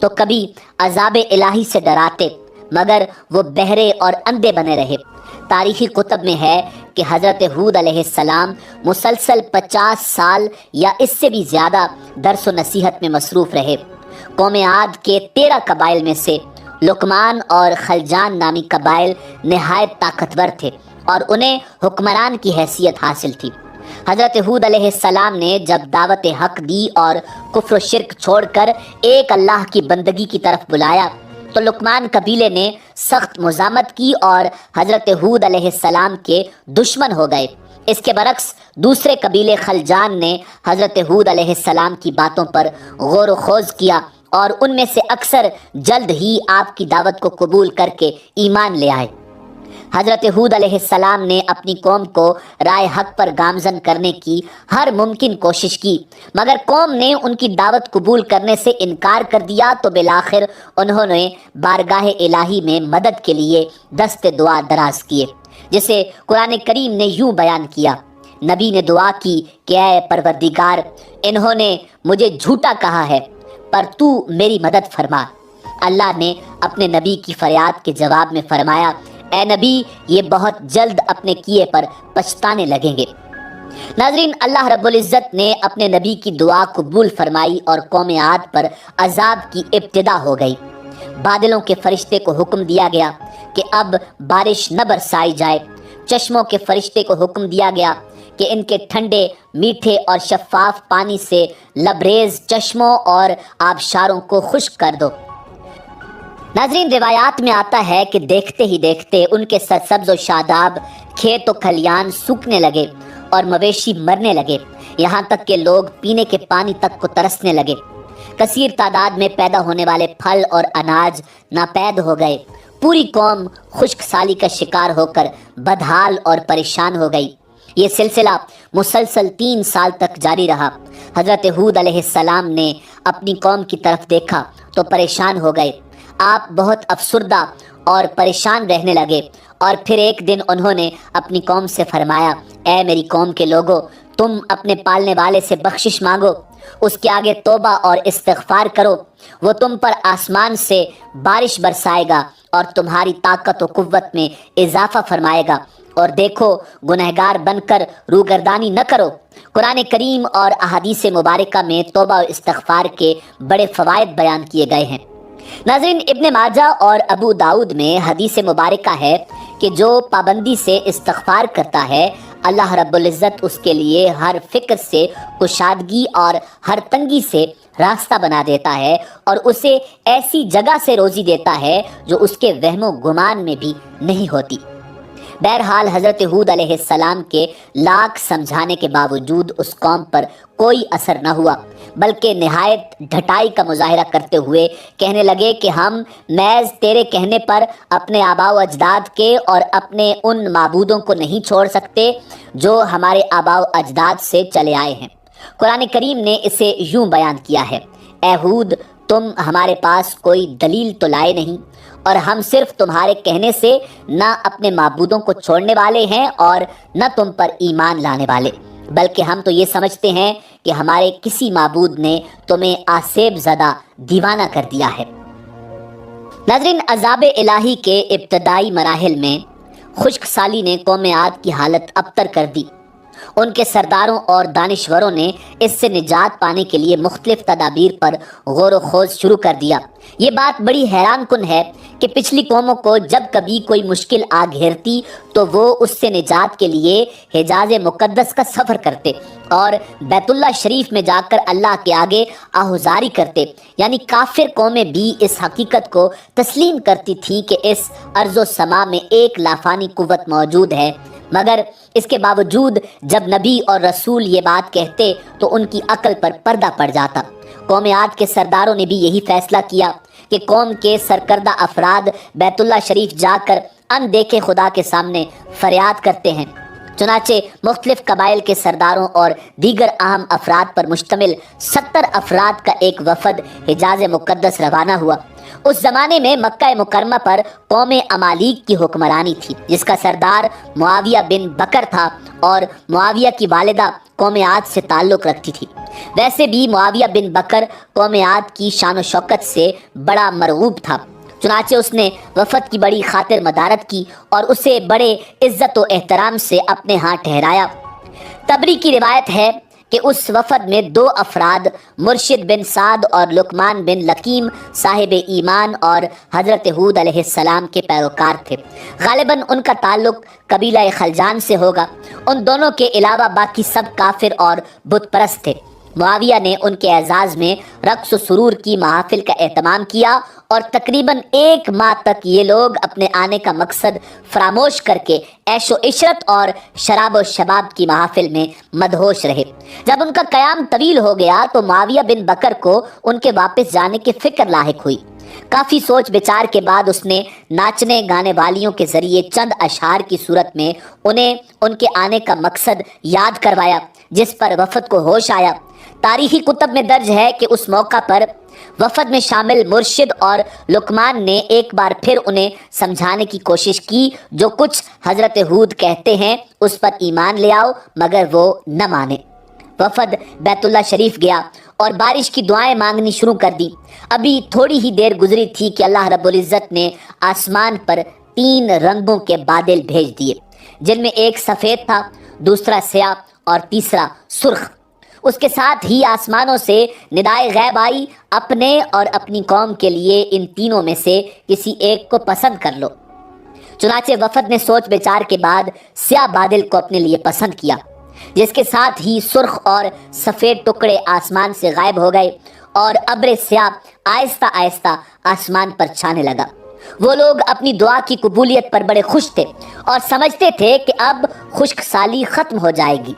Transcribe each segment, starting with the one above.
تو کبھی عذاب الہی سے ڈراتے، مگر وہ بہرے اور اندھے بنے رہے۔ تاریخی کتب میں ہے کہ حضرت ہود علیہ السلام مسلسل 50 سال یا اس سے بھی زیادہ درس و نصیحت میں مصروف رہے۔ قوم عاد کے 13 قبائل میں سے لقمان اور خلجان نامی قبائل نہایت طاقتور تھے اور انہیں حکمران کی حیثیت حاصل تھی۔ حضرت ہود علیہ السلام نے جب دعوت حق دی اور کفر و شرک چھوڑ کر ایک اللہ کی بندگی کی طرف بلایا تو لقمان قبیلے نے سخت مزاحمت کی اور حضرت ہود علیہ السلام کے دشمن ہو گئے۔ اس کے برعکس دوسرے قبیلے خلجان نے حضرت ہود علیہ السلام کی باتوں پر غور و خوض کیا اور ان میں سے اکثر جلد ہی آپ کی دعوت کو قبول کر کے ایمان لے آئے۔ حضرت ہود علیہ السلام نے اپنی قوم کو رائے حق پر گامزن کرنے کی ہر ممکن کوشش کی، مگر قوم نے ان کی دعوت قبول کرنے سے انکار کر دیا تو بالآخر انہوں نے بارگاہ الہی میں مدد کے لیے دست دعا دراز کیے، جسے قرآن کریم نے یوں بیان کیا۔ نبی نے دعا کی کہ اے پروردگار، انہوں نے مجھے جھوٹا کہا ہے پر تو میری مدد فرما۔ اللہ نے اپنے نبی کی فریاد کے جواب میں فرمایا، اے نبی، یہ بہت جلد اپنے کیے پر پچھتانے لگیں گے۔ ناظرین، اللہ رب العزت نے اپنے نبی کی دعا قبول فرمائی اور قوم عاد پر عذاب کی ابتدا ہو گئی۔ بادلوں کے فرشتے کو حکم دیا گیا کہ اب بارش نہ برسائی جائے۔ چشموں کے فرشتے کو حکم دیا گیا کہ ان کے ٹھنڈے، میٹھے اور شفاف پانی سے لبریز چشموں اور آبشاروں کو خشک کر دو۔ ناظرین، روایات میں آتا ہے کہ دیکھتے ہی دیکھتے ان کے سرسبز و شاداب کھیت و کھلیان سوکھنے لگے اور مویشی مرنے لگے، یہاں تک کہ لوگ پینے کے پانی تک کو ترسنے لگے۔ کثیر تعداد میں پیدا ہونے والے پھل اور اناج ناپید ہو گئے۔ پوری قوم خشک سالی کا شکار ہو کر بدحال اور پریشان ہو گئی۔ یہ سلسلہ مسلسل 3 سال تک جاری رہا۔ حضرت ہود علیہ السلام نے اپنی قوم کی طرف دیکھا تو پریشان ہو گئے۔ آپ بہت افسردہ اور پریشان رہنے لگے اور پھر ایک دن انہوں نے اپنی قوم سے فرمایا، اے میری قوم کے لوگو، تم اپنے پالنے والے سے بخشش مانگو، اس کے آگے توبہ اور استغفار کرو، وہ تم پر آسمان سے بارش برسائے گا اور تمہاری طاقت و قوت میں اضافہ فرمائے گا، اور دیکھو گنہگار بن کر روگردانی نہ کرو۔ قرآن کریم اور احادیث مبارکہ میں توبہ و استغفار کے بڑے فوائد بیان کیے گئے ہیں۔ ناظرین، ابن ماجہ اور ابو داؤد میں حدیث مبارکہ ہے کہ جو پابندی سے استغفار کرتا ہے، اللہ رب العزت اس کے لیے ہر فکر سے کشادگی اور ہر تنگی سے راستہ بنا دیتا ہے اور اسے ایسی جگہ سے روزی دیتا ہے جو اس کے وہم و گمان میں بھی نہیں ہوتی۔ بہرحال حضرت ہود علیہ السلام کے لاکھ سمجھانے کے باوجود اس قوم پر کوئی اثر نہ ہوا، بلکہ نہایت ڈھٹائی کا مظاہرہ کرتے ہوئے کہنے لگے کہ ہم محض تیرے کہنے پر اپنے آباء و اجداد کے اور اپنے ان معبودوں کو نہیں چھوڑ سکتے جو ہمارے آباء و اجداد سے چلے آئے ہیں۔ قرآن کریم نے اسے یوں بیان کیا ہے، اے ہود، تم ہمارے پاس کوئی دلیل تو لائے نہیں، اور ہم صرف تمہارے کہنے سے نہ اپنے معبودوں کو چھوڑنے والے ہیں اور نہ تم پر ایمان لانے والے، بلکہ ہم تو یہ سمجھتے ہیں کہ ہمارے کسی معبود نے تمہیں آسیب زدہ دیوانہ کر دیا ہے۔ ناظرین، عذاب الہی کے ابتدائی مراحل میں خشک سالی نے قوم عاد کی حالت ابتر کر دی۔ ان کے سرداروں اور دانشوروں نے اس سے نجات پانے کے لیے مختلف تدابیر پر غور و خوض شروع کر دیا۔ یہ بات بڑی حیران کن ہے کہ پچھلی قوموں کو جب کبھی کوئی مشکل آ گھیرتی تو وہ اس سے نجات کے لیے حجاز مقدس کا سفر کرتے اور بیت اللہ شریف میں جا کر اللہ کے آگے آہوزاری کرتے، یعنی کافر قومیں بھی اس حقیقت کو تسلیم کرتی تھیں کہ اس ارض و سما میں ایک لافانی قوت موجود ہے، مگر اس کے باوجود جب نبی اور رسول یہ بات کہتے تو ان کی عقل پر پردہ پڑ جاتا۔ قوم عاد کے سرداروں نے بھی یہی فیصلہ کیا کہ قوم کے سرکردہ افراد بیت اللہ شریف جا کر ان دیکھے خدا کے سامنے فریاد کرتے ہیں۔ چنانچہ مختلف قبائل کے سرداروں اور دیگر اہم افراد پر مشتمل 70 افراد کا ایک وفد حجاز مقدس روانہ ہوا۔ اس زمانے میں مکہ مکرمہ پر قوم امالیک کی حکمرانی تھی، جس کا سردار معاویہ بن بکر تھا، اور معاویہ کی والدہ قوم عاد سے تعلق رکھتی تھی۔ ویسے بھی معاویہ بن بکر قوم عاد کی شان و شوکت سے بڑا مرغوب تھا، چنانچہ اس نے وفد کی بڑی خاطر مدارت کی اور اسے بڑے عزت و احترام سے اپنے ہاں ٹھہرایا۔ تبری کی روایت ہے کہ اس وفد میں 2 افراد مرشد بن سعد اور لقمان بن لقیم صاحب ایمان اور حضرت ہود علیہ السلام کے پیروکار تھے۔ غالباً ان کا تعلق قبیلہ خلجان سے ہوگا۔ ان دونوں کے علاوہ باقی سب کافر اور بت پرست تھے۔ معاویہ نے ان کے اعزاز میں رقص و سرور کی محافل کا اہتمام کیا اور تقریباً 1 ماہ تک یہ لوگ اپنے آنے کا مقصد فراموش کر کے عیش و عشرت اور شراب و شباب کی محافل میں مدہوش رہے۔ جب ان کا قیام طویل ہو گیا تو معاویہ بن بکر کو ان کے واپس جانے کی فکر لاحق ہوئی۔ کافی سوچ بچار کے بعد اس نے ناچنے گانے والیوں کے ذریعے چند اشعار کی صورت میں انہیں ان کے آنے کا مقصد یاد کروایا، جس پر وفد کو ہوش آیا۔ تاریخی کتب میں درج ہے کہ اس موقع پر وفد میں شامل مرشد اور لقمان نے ایک بار پھر انہیں سمجھانے کی کوشش کی، جو کچھ حضرت ہود کہتے ہیں اس پر ایمان لے آؤ، مگر وہ نہ مانے۔ وفد بیت اللہ شریف گیا اور بارش کی دعائیں مانگنی شروع کر دی۔ ابھی تھوڑی ہی دیر گزری تھی کہ اللہ رب العزت نے آسمان پر 3 رنگوں کے بادل بھیج دیے، جن میں ایک سفید تھا، دوسرا سیاہ اور تیسرا سرخ۔ اس کے ساتھ ہی آسمانوں سے ندائے غیب آئی، اپنے اور اپنی قوم کے لیے ان تینوں میں سے کسی ایک کو پسند کر لو۔ چنانچہ وفد نے سوچ بچار کے بعد سیاہ بادل کو اپنے لیے پسند کیا، جس کے ساتھ ہی سرخ اور سفید ٹکڑے آسمان سے غائب ہو گئے اور ابر سیاہ آہستہ آہستہ آسمان پر چھانے لگا۔ وہ لوگ اپنی دعا کی قبولیت پر بڑے خوش تھے اور سمجھتے تھے کہ اب خشک سالی ختم ہو جائے گی۔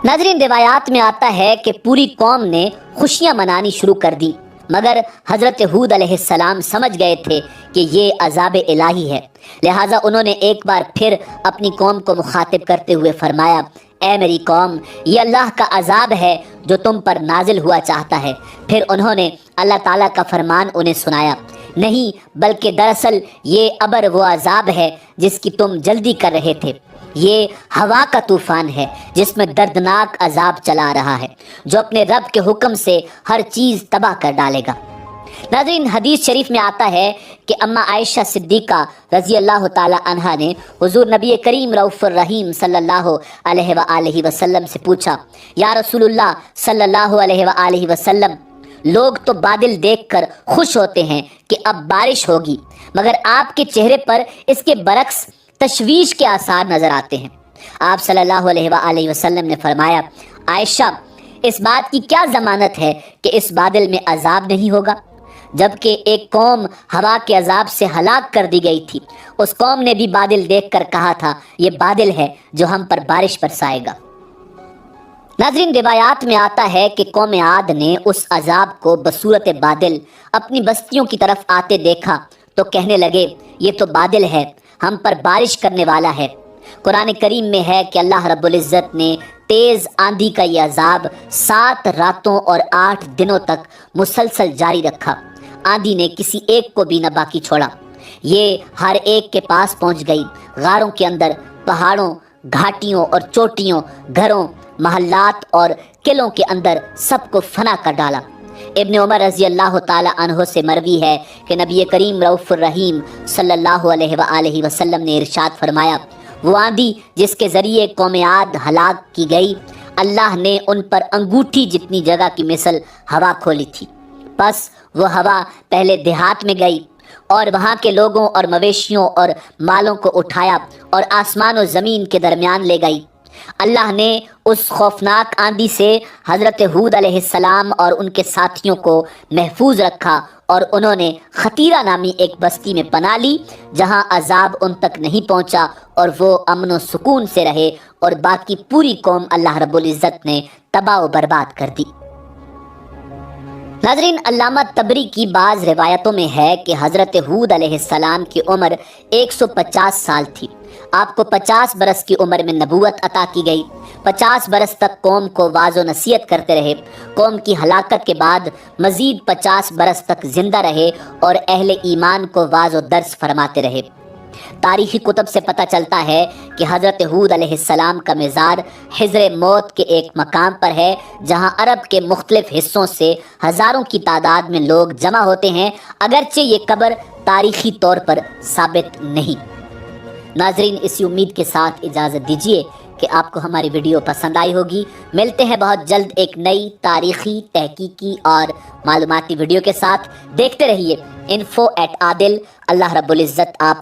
ناظرین، روایات میں آتا ہے کہ پوری قوم نے خوشیاں منانی شروع کر دی، مگر حضرت ہود علیہ السلام سمجھ گئے تھے کہ یہ عذاب الہی ہے، لہٰذا انہوں نے ایک بار پھر اپنی قوم کو مخاطب کرتے ہوئے فرمایا، اے میری قوم، یہ اللہ کا عذاب ہے جو تم پر نازل ہوا چاہتا ہے۔ پھر انہوں نے اللہ تعالیٰ کا فرمان انہیں سنایا، نہیں بلکہ دراصل یہ ابر وہ عذاب ہے جس کی تم جلدی کر رہے تھے۔ یہ ہوا کا طوفان ہے جس میں دردناک عذاب چلا رہا ہے، جو اپنے رب کے حکم سے ہر چیز تباہ کر ڈالے گا۔ ناظرین، حدیث شریف میں آتا ہے کہ اما عائشہ صدیقہ رضی اللہ تعالی عنہا نے حضور نبی کریم رؤوف الرحیم صلی اللہ علیہ وآلہ وسلم سے پوچھا، یا رسول اللہ صلی اللہ علیہ وآلہ وسلم، لوگ تو بادل دیکھ کر خوش ہوتے ہیں کہ اب بارش ہوگی، مگر آپ کے چہرے پر اس کے برعکس تشویش کے آثار نظر آتے ہیں۔ آپ صلی اللہ علیہ وآلہ وسلم نے فرمایا، عائشہ، اس بات کی کیا ضمانت ہے کہ اس بادل میں عذاب نہیں ہوگا؟ جبکہ ایک قوم ہوا کے عذاب سے ہلاک کر دی گئی تھی، اس قوم نے بھی بادل دیکھ کر کہا تھا، یہ بادل ہے جو ہم پر بارش برسائے گا۔ ناظرین، روایات میں آتا ہے کہ قوم عاد نے اس عذاب کو بصورت بادل اپنی بستیوں کی طرف آتے دیکھا تو کہنے لگے، یہ تو بادل ہے، ہم پر بارش کرنے والا ہے۔ قرآن کریم میں ہے کہ اللہ رب العزت نے تیز آندھی کا یہ عذاب 7 راتوں اور 8 دنوں تک مسلسل جاری رکھا۔ آندھی نے کسی ایک کو بھی نہ باقی چھوڑا، یہ ہر ایک کے پاس پہنچ گئی، غاروں کے اندر، پہاڑوں، گھاٹیوں اور چوٹیوں، گھروں، محلات اور قلعوں کے اندر سب کو فنا کر ڈالا۔ ابن عمر رضی اللہ تعالی عنہ سے مروی ہے کہ نبی کریم رؤوف الرحیم صلی اللہ علیہ وآلہ وسلم نے ارشاد فرمایا، وہ آندھی جس کے ذریعے قوم عاد ہلاک کی گئی، اللہ نے ان پر انگوٹھی جتنی جگہ کی مثل ہوا کھولی تھی۔ بس وہ ہوا پہلے دیہات میں گئی اور وہاں کے لوگوں اور مویشیوں اور مالوں کو اٹھایا اور آسمان و زمین کے درمیان لے گئی۔ اللہ نے اس خوفناک آندھی سے حضرت ہود علیہ السلام اور ان کے ساتھیوں کو محفوظ رکھا اور انہوں نے خطیرہ نامی ایک بستی میں پناہ لی، جہاں عذاب ان تک نہیں پہنچا اور وہ امن و سکون سے رہے، اور باقی پوری قوم اللہ رب العزت نے تباہ و برباد کر دی۔ ناظرین، علامہ تبری کی بعض روایتوں میں ہے کہ حضرت ہود علیہ السلام کی عمر 150 سال تھی۔ آپ کو 50 برس کی عمر میں نبوت عطا کی گئی۔ 50 برس تک قوم کو واعظ و نصیحت کرتے رہے۔ قوم کی ہلاکت کے بعد مزید 50 برس تک زندہ رہے اور اہل ایمان کو واعظ و درس فرماتے رہے۔ تاریخی کتب سے پتہ چلتا ہے کہ حضرت ہود علیہ السلام کا مزار حجر موت کے ایک مقام پر ہے جہاں عرب کے مختلف حصوں سے ہزاروں کی تعداد میں لوگ جمع ہوتے ہیں، اگرچہ یہ قبر تاریخی طور پر ثابت نہیں۔ ناظرین، اسی امید کے ساتھ اجازت دیجیے کہ آپ کو ہماری ویڈیو پسند آئی ہوگی۔ ملتے ہیں بہت جلد ایک نئی تاریخی، تحقیقی اور معلوماتی ویڈیو کے ساتھ۔ دیکھتے رہیے info@adil۔ اللہ رب العزت آپ